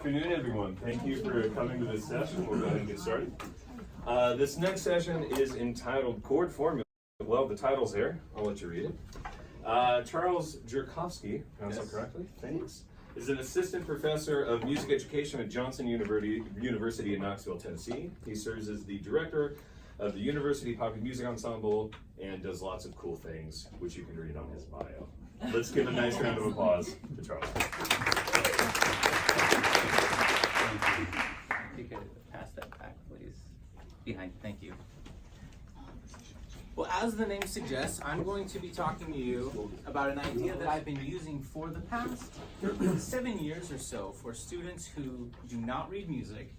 afternoon, everyone. Thank you for coming to this session. We'll go ahead and get started. This next session is entitled Chord Formula. Well, the title's there. I'll let you read it. Charles Jerkovsky, pronounced that correctly? Thanks. Is an assistant professor of music education at Johnson University in Knoxville, Tennessee. He serves as the director of the University Popular Music Ensemble and does lots of cool things, which you can read on his bio. Let's give a nice round of applause to Charles. If you could pass that back, please. Behind, thank you. Well, as the name suggests, I'm going to be talking to you about an idea that I've been using for the past 7 years or so for students who do not read music,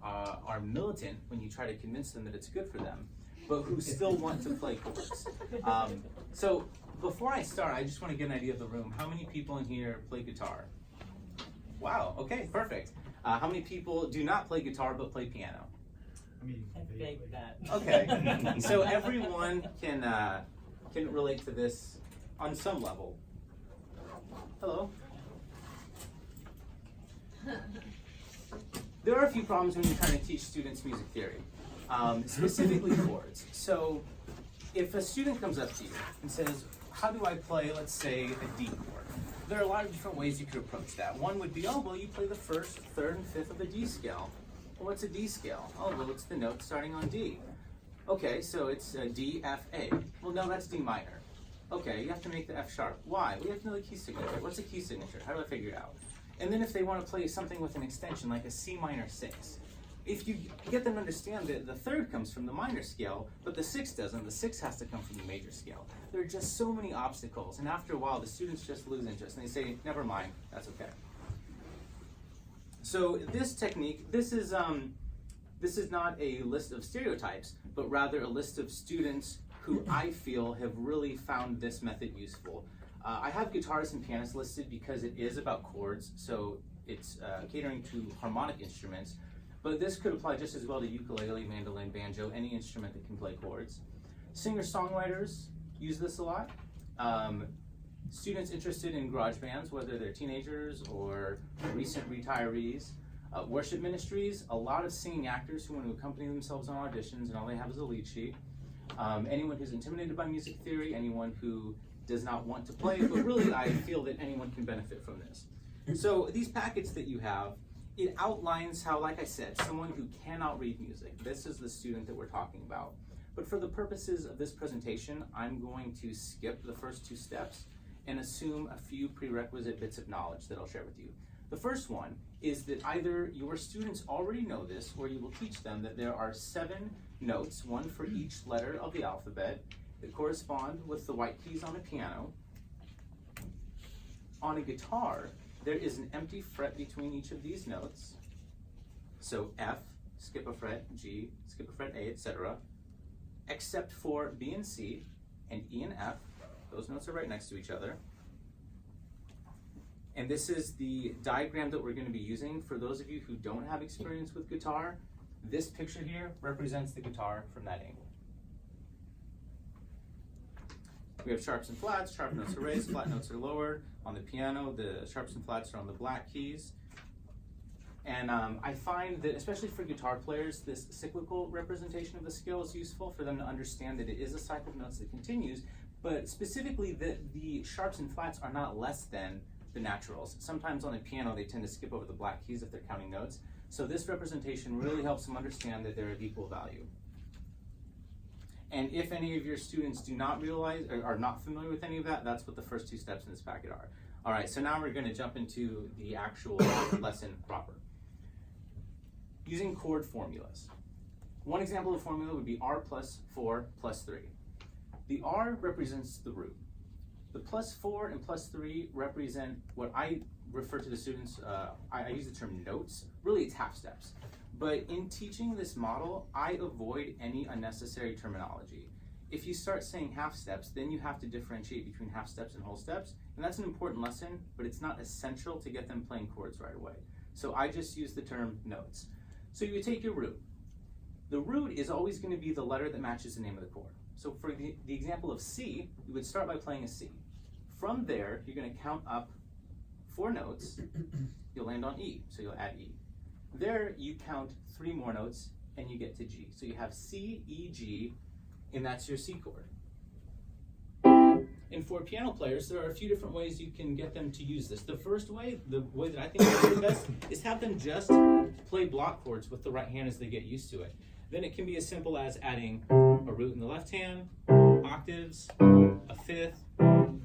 are militant when you try to convince them that it's good for them, but who still want to play chords. So before I start, I just want to get an idea of the room. How many people in here play guitar? Wow, okay, perfect. How many people do not play guitar but play piano? I beg that. Okay, so everyone can relate to this on some level. Hello. There are a few problems when you're trying to teach students music theory, specifically chords. So if a student comes up to you and says, how do I play, let's say, a D chord? There are a lot of different ways you could approach that. One would be, oh, well, you play the first, third, and fifth of a D scale. Well, what's a D scale? Oh, well, it's the note starting on D. Okay, so it's D, F, A. Well, no, that's D minor. Okay, you have to make the F sharp. Why? We have to know the key signature. What's a key signature? How do I figure it out? And then if they want to play something with an extension, like a C minor 6, if you get them to understand that the third comes from the minor scale, but the 6 doesn't, the 6 has to come from the major scale. There are just so many obstacles, and after a while, the students just lose interest, and they say, never mind, that's okay. So this technique, this is not a list of stereotypes, but rather a list of students who I feel have really found this method useful. I have guitarists and pianists listed because it is about chords, so it's catering to harmonic instruments, but this could apply just as well to ukulele, mandolin, banjo, any instrument that can play chords. Singer-songwriters use this a lot. Students interested in garage bands, whether they're teenagers or recent retirees. Worship ministries, a lot of singing actors who want to accompany themselves on auditions and all they have is a lead sheet. Anyone who's intimidated by music theory, anyone who does not want to play, but really I feel that anyone can benefit from this. So these packets that you have, it outlines how, like I said, someone who cannot read music, this is the student that we're talking about. But for the purposes of this presentation, I'm going to skip the first 2 steps and assume a few prerequisite bits of knowledge that I'll share with you. The first one is that either your students already know this or you will teach them that there are 7 notes, one for each letter of the alphabet, that correspond with the white keys on a piano. On a guitar, there is an empty fret between each of these notes. So F, skip a fret, G, skip a fret, A, etc. Except for B and C and E and F. Those notes are right next to each other. And this is the diagram that we're going to be using. For those of you who don't have experience with guitar, this picture here represents the guitar from that angle. We have sharps and flats. Sharp notes are raised, flat notes are lowered. On the piano, the sharps and flats are on the black keys. And I find that, especially for guitar players, this cyclical representation of the scale is useful for them to understand that it is a cycle of notes that continues, but specifically that the sharps and flats are not less than the naturals. Sometimes on a piano, they tend to skip over the black keys if they're counting notes. So this representation really helps them understand that they're of equal value. And if any of your students do not realize or are not familiar with any of that, that's what the first 2 steps in this packet are. All right, so now we're going to jump into the actual lesson proper. Using chord formulas. One example of formula would be R plus 4 plus 3. The R represents the root. The plus 4 and plus 3 represent what I refer to the students, I use the term notes. Really, it's half steps. But in teaching this model, I avoid any unnecessary terminology. If you start saying half steps, then you have to differentiate between half steps and whole steps. And that's an important lesson, but it's not essential to get them playing chords right away. So I just use the term notes. So you would take your root. The root is always going to be the letter that matches the name of the chord. So for the example of C, you would start by playing a C. From there, you're going to count up 4 notes, you'll land on E, so you'll add E. There, you count 3 more notes, and you get to G. So you have C, E, G, and that's your C chord. And for piano players, there are a few different ways you can get them to use this. The first way, the way that I think is the best, is have them just play block chords with the right hand as they get used to it. Then it can be as simple as adding a root in the left hand, octaves, a fifth,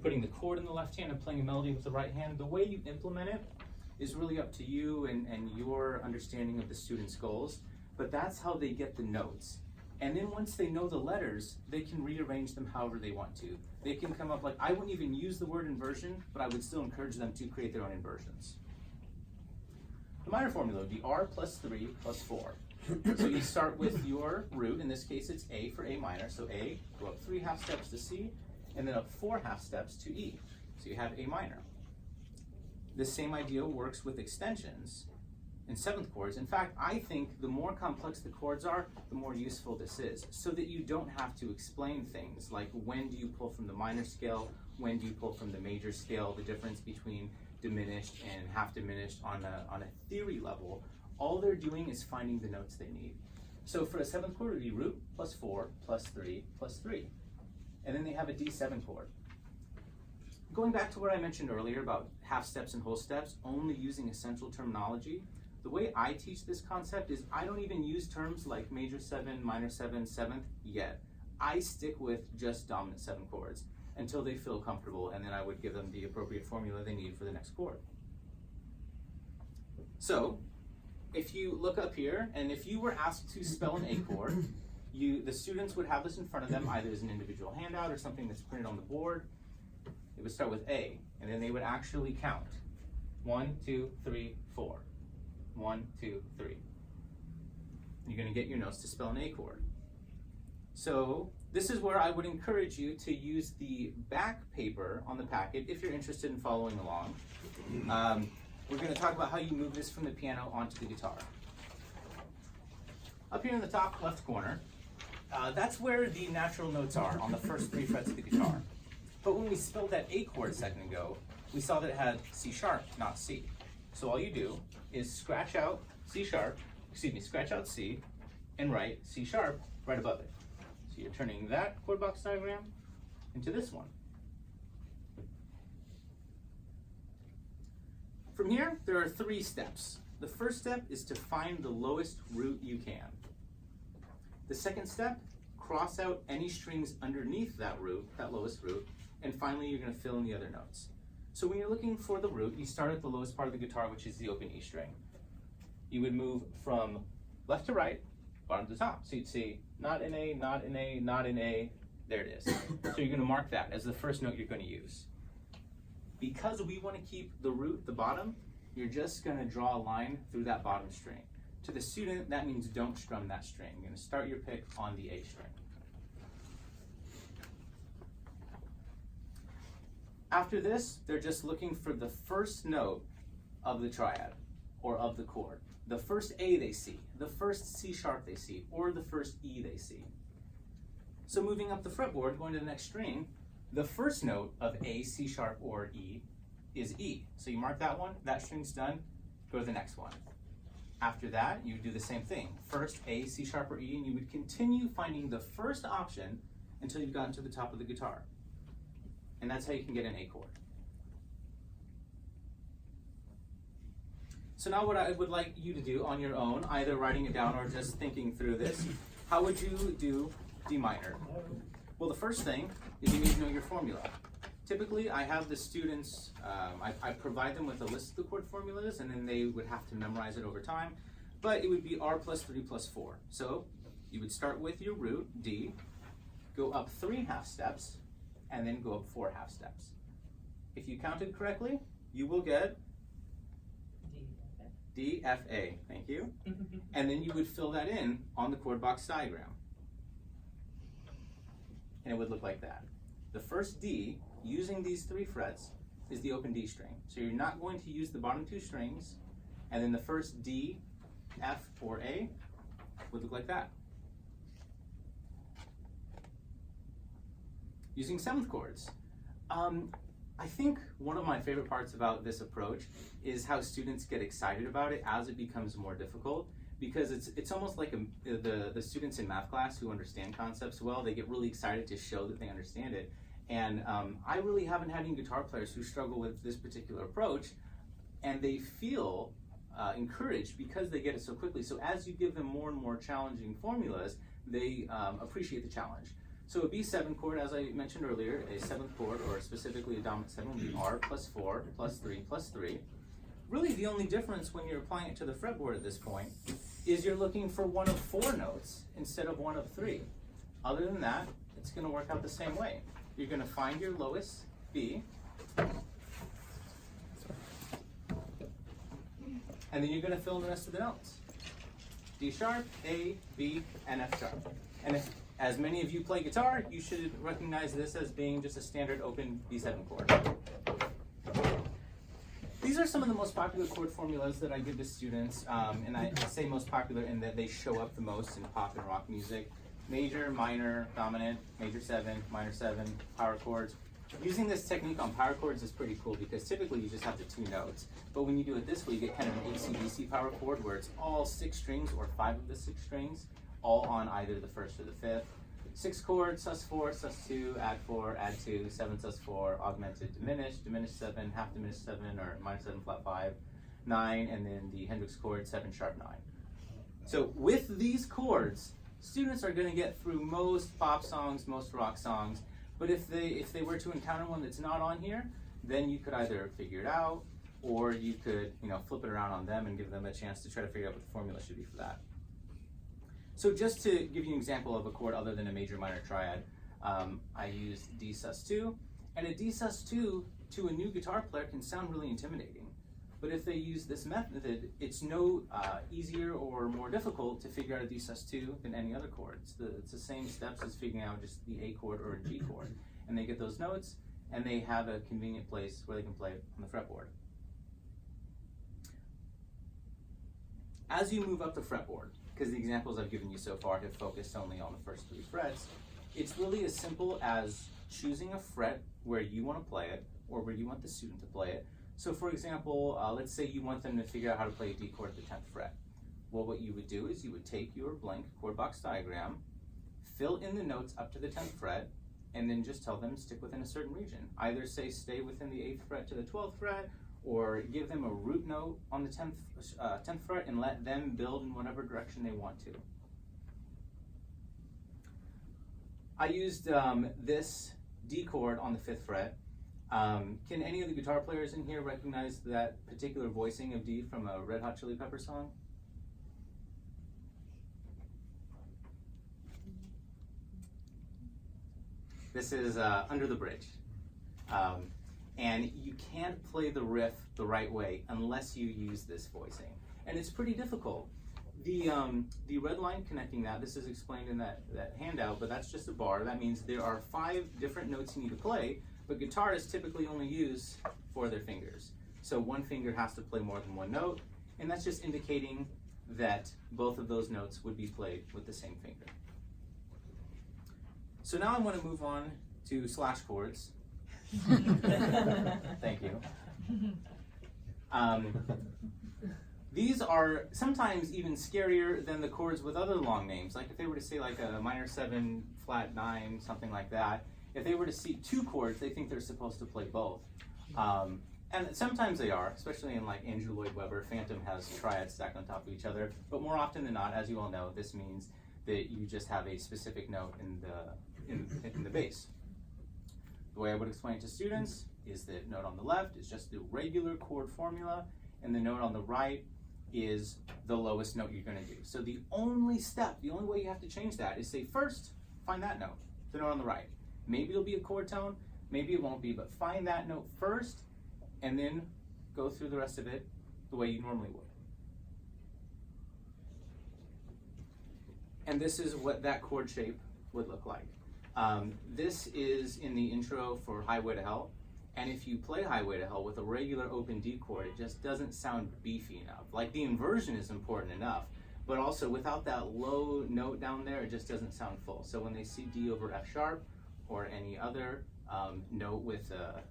putting the chord in the left hand and playing a melody with the right hand. The way you implement it is really up to you and your understanding of the student's goals, but that's how they get the notes. And then once they know the letters, they can rearrange them however they want to. They can come up like, I wouldn't even use the word inversion, but I would still encourage them to create their own inversions. The minor formula would be R plus 3 plus 4. So you start with your root, in this case it's A for A minor, so A, go up 3 half steps to C, and then up 4 half steps to E. So you have A minor. The same idea works with extensions and 7th chords. In fact, I think the more complex the chords are, the more useful this is, so that you don't have to explain things like when do you pull from the minor scale, when do you pull from the major scale, the difference between diminished and half diminished on a theory level. All they're doing is finding the notes they need. So for a 7th chord, it would be root plus 4 plus 3 plus 3. And then they have a D7 chord. Going back to what I mentioned earlier about half steps and whole steps, only using essential terminology, the way I teach this concept is I don't even use terms like major 7, minor 7, 7th yet. I stick with just dominant 7 chords until they feel comfortable, and then I would give them the appropriate formula they need for the next chord. So, if you look up here, and if you were asked to spell an A chord, the students would have this in front of them either as an individual handout or something that's printed on the board. It would start with A, and then they would actually count. 1, 2, 3, 4. 1, 2, 3. You're going to get your notes to spell an A chord. So this is where I would encourage you to use the back paper on the packet if you're interested in following along. We're going to talk about how you move this from the piano onto the guitar. Up here in the top left corner, that's where the natural notes are on the first 3 frets of the guitar. But when we spelled that A chord a second ago, we saw that it had C sharp, not C. So all you do is scratch out scratch out C and write C sharp right above it. So you're turning that chord box diagram into this one. From here, there are 3 steps. The first step is to find the lowest root you can. The second step, cross out any strings underneath that root, that lowest root, and finally you're going to fill in the other notes. So when you're looking for the root, you start at the lowest part of the guitar, which is the open E string. You would move from left to right, bottom to top. So you'd see not an A, not an A, not an A, there it is. So you're going to mark that as the first note you're going to use. Because we want to keep the root the bottom, you're just going to draw a line through that bottom string. To the student, that means don't strum that string. You're going to start your pick on the A string. After this, they're just looking for the first note of the triad, or of the chord. The first A they see, the first C sharp they see, or the first E they see. So moving up the fretboard, going to the next string, the first note of A, C sharp, or E is E. So you mark that one, that string's done, go to the next one. After that, you do the same thing. First A, C sharp, or E, and you would continue finding the first option until you've gotten to the top of the guitar. And that's how you can get an A chord. So now what I would like you to do on your own, either writing it down or just thinking through this, how would you do D minor? Well, the first thing is you need to know your formula. Typically, I have the students, I provide them with a list of the chord formulas, and then they would have to memorize it over time, but it would be R plus 3 plus 4. So you would start with your root, D, go up 3 half steps, and then go up 4 half steps. If you counted correctly, you will get D, F, A, thank you. And then you would fill that in on the chord box diagram. And it would look like that. The first D, using these 3 frets, is the open D string. So you're not going to use the bottom 2 strings, and then the first D, F, or A would look like that. Using 7th chords. I think one of my favorite parts about this approach is how students get excited about it as it becomes more difficult, because it's almost like the students in math class who understand concepts well, they get really excited to show that they understand it. And I really haven't had any guitar players who struggle with this particular approach, and they feel encouraged because they get it so quickly. So as you give them more and more challenging formulas, they appreciate the challenge. So a B7 chord, as I mentioned earlier, a seventh chord, or specifically a dominant seven, would be R plus 4 plus 3 plus 3. Really the only difference when you're applying it to the fretboard at this point is you're looking for one of 4 notes instead of one of 3. Other than that, it's going to work out the same way. You're going to find your lowest B, and then you're going to fill in the rest of the notes. D sharp, A, B, and F sharp. And if, as many of you play guitar, you should recognize this as being just a standard open B7 chord. These are some of the most popular chord formulas that I give to students, and I say most popular in that they show up the most in pop and rock music. Major, minor, dominant, major 7, minor 7, power chords. Using this technique on power chords is pretty cool because typically you just have the 2 notes. But when you do it this way, you get kind of an AC/DC power chord where it's all 6 strings or 5 of the 6 strings, all on either the 1st or the 5th. 6 chords, sus4, sus2, add 4, add 2, 7 sus4, augmented, diminished, diminished 7, half diminished 7, or minor 7 flat 5, 9, and then the Hendrix chord, 7 sharp 9. So with these chords, students are going to get through most pop songs, most rock songs, but if they were to encounter one that's not on here, then you could either figure it out, or you could flip it around on them and give them a chance to try to figure out what the formula should be for that. So just to give you an example of a chord other than a major minor triad, I used D sus2, and a D sus2 to a new guitar player can sound really intimidating. But if they use this method, it's no easier or more difficult to figure out a D sus2 than any other chord. It's the same steps as figuring out just the A chord or a G chord. And they get those notes, and they have a convenient place where they can play on the fretboard. As you move up the fretboard, because the examples I've given you so far have focused only on the first 3 frets, it's really as simple as choosing a fret where you want to play it or where you want the student to play it. So for example, let's say you want them to figure out how to play a D chord at the 10th fret. Well, what you would do is you would take your blank chord box diagram, fill in the notes up to the 10th fret, and then just tell them to stick within a certain region. Either say stay within the 8th fret to the 12th fret, or give them a root note on the 10th fret and let them build in whatever direction they want to. I used this D chord on the 5th fret. Can any of the guitar players in here recognize that particular voicing of D from a Red Hot Chili Pepper song? This is Under the Bridge. And you can't play the riff the right way unless you use this voicing. And it's pretty difficult. The red line connecting that, this is explained in that handout, but that's just a bar. That means there are 5 different notes you need to play, but guitarists typically only use 4 of their fingers. So one finger has to play more than one note, and that's just indicating that both of those notes would be played with the same finger. So now I want to move on to slash chords. Thank you. These are sometimes even scarier than the chords with other long names. Like if they were to say like a minor 7, flat 9, something like that, if they were to see 2 chords, they think they're supposed to play both. And sometimes they are, especially in like Andrew Lloyd Webber. Phantom has triads stacked on top of each other, but more often than not, as you all know, this means that you just have a specific note in the bass. The way I would explain it to students is that note on the left is just the regular chord formula, and the note on the right is the lowest note you're going to do. So the only way you have to change that is say first, find that note, the note on the right. Maybe it'll be a chord tone, maybe it won't be, but find that note first, and then go through the rest of it the way you normally would. And this is what that chord shape would look like. This is in the intro for Highway to Hell, and if you play Highway to Hell with a regular open D chord, it just doesn't sound beefy enough. Like the inversion is important enough, but also without that low note down there, it just doesn't sound full. So when they see D over F sharp or any other note with a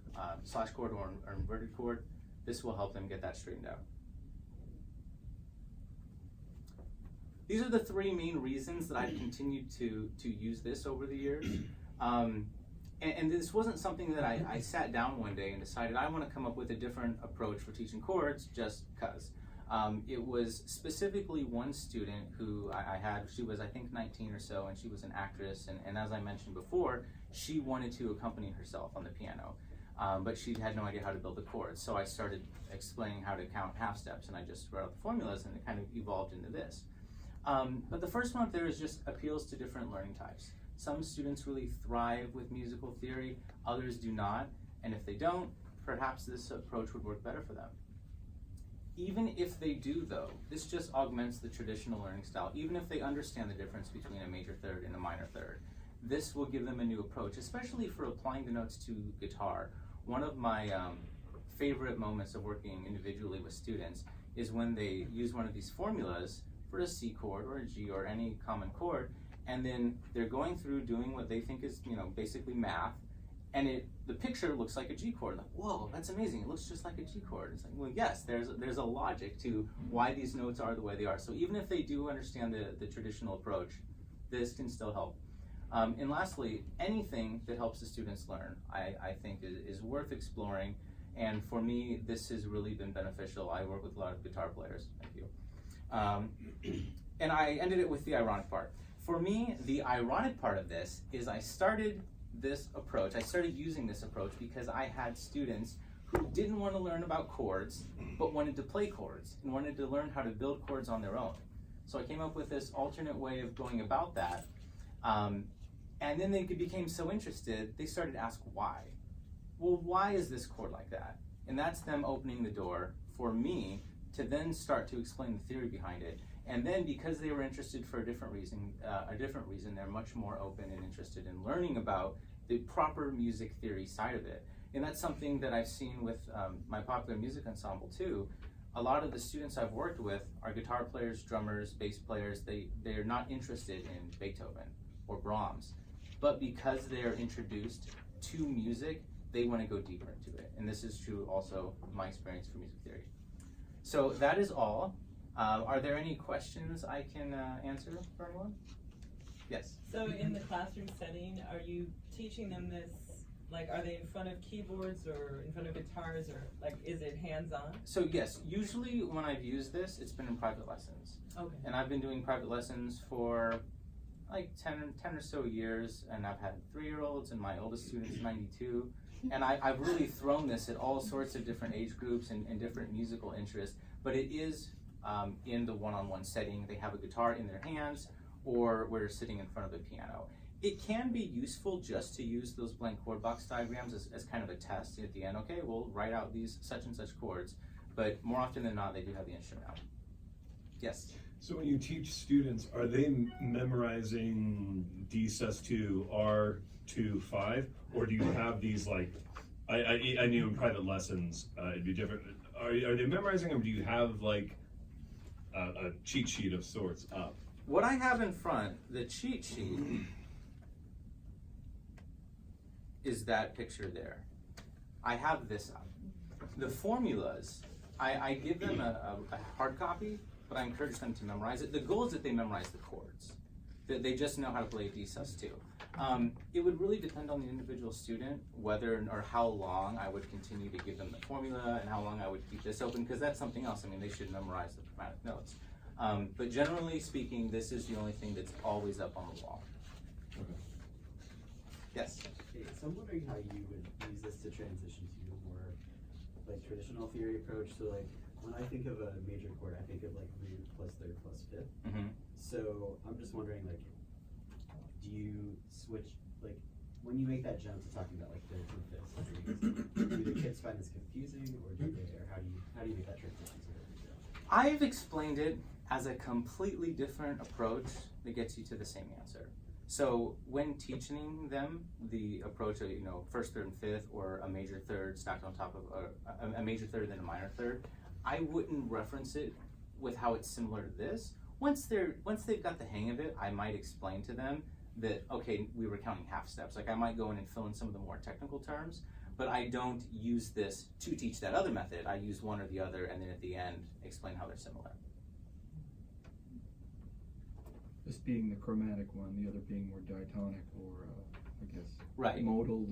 slash chord or inverted chord, this will help them get that straightened out. These are the three main reasons that I've continued to use this over the years. And this wasn't something that I sat down one day and decided I want to come up with a different approach for teaching chords just because. It was specifically one student who I had, she was I think 19 or so, and she was an actress, and as I mentioned before, she wanted to accompany herself on the piano, but she had no idea how to build the chords. So I started explaining how to count half steps, and I just wrote out the formulas, and it kind of evolved into this. But the first one up there is just appeals to different learning types. Some students really thrive with musical theory, others do not, and if they don't, perhaps this approach would work better for them. Even if they do though, this just augments the traditional learning style, even if they understand the difference between a major third and a minor third. This will give them a new approach, especially for applying the notes to guitar. One of my favorite moments of working individually with students is when they use one of these formulas for a C chord or a G or any common chord, and then they're going through doing what they think is, basically math, and the picture looks like a G chord. Like, whoa, that's amazing, it looks just like a G chord. It's like, well, yes, there's a logic to why these notes are the way they are. So even if they do understand the traditional approach, this can still help. And lastly, anything that helps the students learn, I think is worth exploring. And for me, this has really been beneficial. I work with a lot of guitar players, thank you. And I ended it with the ironic part. For me, the ironic part of this is I started using this approach because I had students who didn't want to learn about chords, but wanted to play chords and wanted to learn how to build chords on their own. So I came up with this alternate way of going about that. And then they became so interested, they started to ask why. Well, why is this chord like that? And that's them opening the door for me to then start to explain the theory behind it. And then because they were interested for a different reason, they're much more open and interested in learning about the proper music theory side of it. And that's something that I've seen with my popular music ensemble too. A lot of the students I've worked with are guitar players, drummers, bass players. They're not interested in Beethoven or Brahms, but because they're introduced to music, they want to go deeper into it. And this is true also of my experience for music theory. So that is all. Are there any questions I can answer for anyone? Yes? So in the classroom setting, are you teaching them this, like, are they in front of keyboards or in front of guitars, or like, is it hands-on? So yes, usually when I've used this, it's been in private lessons. Okay. And I've been doing private lessons for like 10 or so years, and I've had 3-year-olds, and my oldest student's 92. And I've really thrown this at all sorts of different age groups and different musical interests, but it is in the one-on-one setting. They have a guitar in their hands, or we're sitting in front of a piano. It can be useful just to use those blank chord box diagrams as kind of a test at the end. Okay, we'll write out these such and such chords, but more often than not, they do have the instrument out. Yes? So when you teach students, are they memorizing D sus2, R2, 5, or do you have these like, I knew in private lessons it'd be different. Are they memorizing, or do you have like a cheat sheet of sorts up? What I have in front, the cheat sheet, is that picture there. I have this up. The formulas, I give them a hard copy, but I encourage them to memorize it. The goal is that they memorize the chords, that they just know how to play D sus2. It would really depend on the individual student whether or how long I would continue to give them the formula and how long I would keep this open, because that's something else. I mean, they should memorize the chromatic notes. But generally speaking, this is the only thing that's always up on the wall. Okay. Yes? Okay, so I'm wondering how you would use this to transition to a more like traditional theory approach. So like when I think of a major chord, I think of like root plus third plus fifth. Mm-hmm. So I'm just wondering, like, do you switch, like, when you make that jump to talking about like thirds and fifths, do the kids find this confusing, or how do you make that transition to it? I've explained it as a completely different approach that gets you to the same answer. So when teaching them the approach of, first, third, and fifth, or a major third stacked on top of a major third and a minor third, I wouldn't reference it with how it's similar to this. Once they've got the hang of it, I might explain to them that, okay, we were counting half steps. Like I might go in and fill in some of the more technical terms, but I don't use this to teach that other method. I use one or the other, and then at the end, explain how they're similar. This being the chromatic one, the other being more diatonic or, I guess, Right. modal,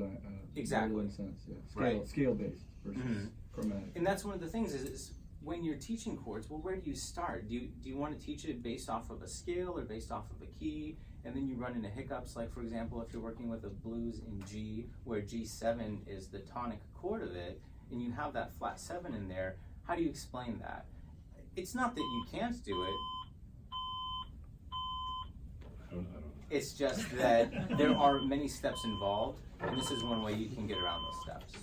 Exactly. modal in sense, yeah. Right. Scale-based versus Mhm. chromatic. And that's one of the things is when you're teaching chords, well, where do you start? Do you want to teach it based off of a scale or based off of a key? And then you run into hiccups, like for example, if you're working with a blues in G, where G7 is the tonic chord of it, and you have that flat 7 in there, how do you explain that? It's not that you can't do it, I don't know. it's just that there are many steps involved, and this is one way you can get around those steps.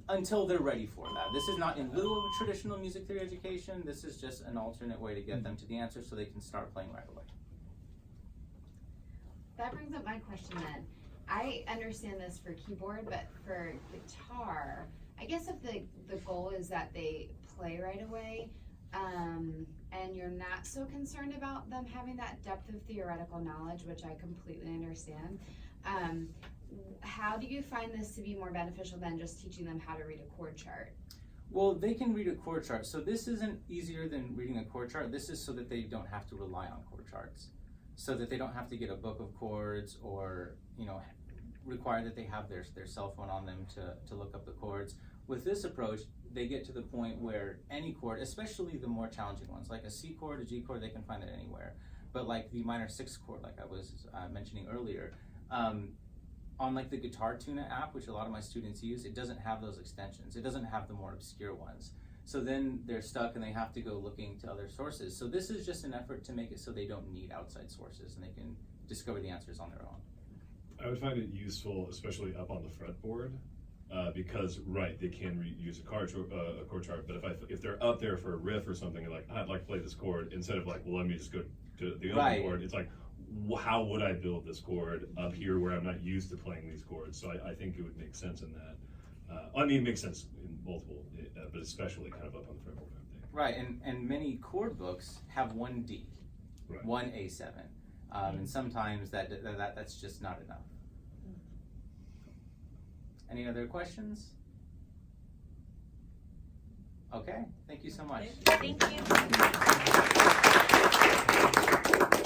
Until they're ready for that. This is not in lieu of a traditional music theory education, this is just an alternate way to get them to the answer so they can start playing right away. That brings up my question then. I understand this for keyboard, but for guitar, I guess if the goal is that they play right away, and you're not so concerned about them having that depth of theoretical knowledge, which I completely understand, how do you find this to be more beneficial than just teaching them how to read a chord chart? Well, they can read a chord chart, so this isn't easier than reading a chord chart. This is so that they don't have to rely on chord charts, so that they don't have to get a book of chords or, you know, require that they have their cell phone on them to look up the chords. With this approach, they get to the point where any chord, especially the more challenging ones, like a C chord, a G chord, they can find it anywhere. But like the minor 6 chord, like I was mentioning earlier, on like the Guitar Tuna app, which a lot of my students use, it doesn't have those extensions. It doesn't have the more obscure ones. So then they're stuck and they have to go looking to other sources. So this is just an effort to make it so they don't need outside sources and they can discover the answers on their own. I would find it useful, especially up on the fretboard, because they can use a chord chart. But if they're up there for a riff or something, and like I'd like to play this chord, instead of like, well, let me just go to the other chord. It's like, how would I build this chord up here where I'm not used to playing these chords? So I think it would make sense in that. I mean, it makes sense in multiple, but especially kind of up on the fretboard, I think. Right, and many chord books have one D, Right. one A7, and sometimes that's just not enough. Any other questions? Okay, thank you so much. Thank you. Thank you.